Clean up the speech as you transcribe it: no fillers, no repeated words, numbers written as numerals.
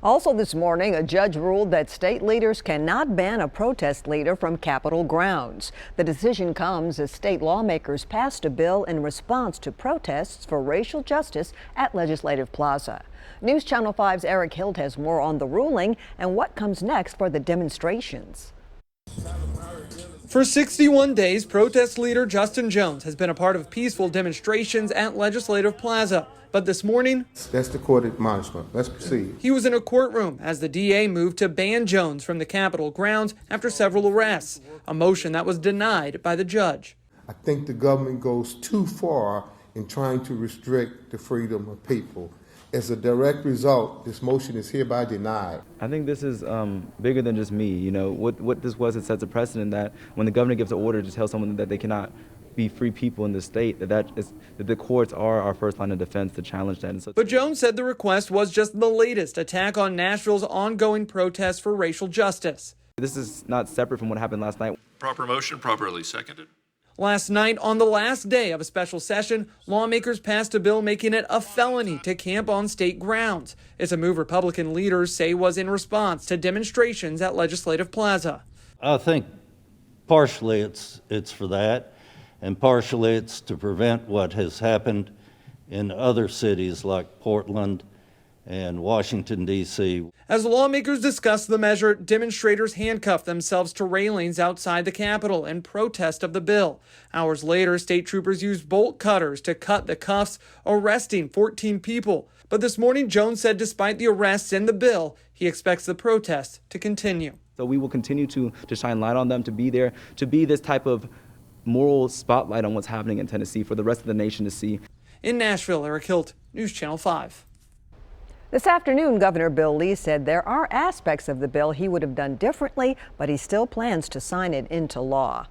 Also this morning, a judge ruled that state leaders cannot ban a protest leader from Capitol grounds. The decision comes as state lawmakers passed a bill in response to protests for racial justice at Legislative Plaza. News Channel 5's Eric Hild has more on the ruling and what comes next for the demonstrations. For 61 days, protest leader Justin Jones has been a part of peaceful demonstrations at Legislative Plaza. But this morning, that's the court admonishment. Let's proceed. He was in a courtroom as the DA moved to ban Jones from the Capitol grounds after several arrests, a motion that was denied by the judge. I think the government goes too far in trying to restrict the freedom of people. As a direct result, this motion is hereby denied. I think this is bigger than just me. You know, what this was, it sets a precedent that when the governor gives an order to tell someone that they cannot be free people in the state, that the courts are our first line of defense to challenge that. But Jones said the request was just the latest attack on Nashville's ongoing protests for racial justice. This is not separate from what happened last night. Proper motion, properly seconded. Last night, on the last day of a special session, lawmakers passed a bill making it a felony to camp on state grounds. It's a move Republican leaders say was in response to demonstrations at Legislative Plaza. I think partially it's for that, and partially it's to prevent what has happened in other cities like Portland and Washington, D.C. As lawmakers discussed the measure, demonstrators handcuffed themselves to railings outside the Capitol in protest of the bill. Hours later, state troopers used bolt cutters to cut the cuffs, arresting 14 people. But this morning, Jones said despite the arrests and the bill, he expects the protests to continue. So we will continue to shine light on them, to be there, to be this type of moral spotlight on what's happening in Tennessee for the rest of the nation to see. In Nashville, Eric Hild, News Channel 5. This afternoon, Governor Bill Lee said there are aspects of the bill he would have done differently, but he still plans to sign it into law.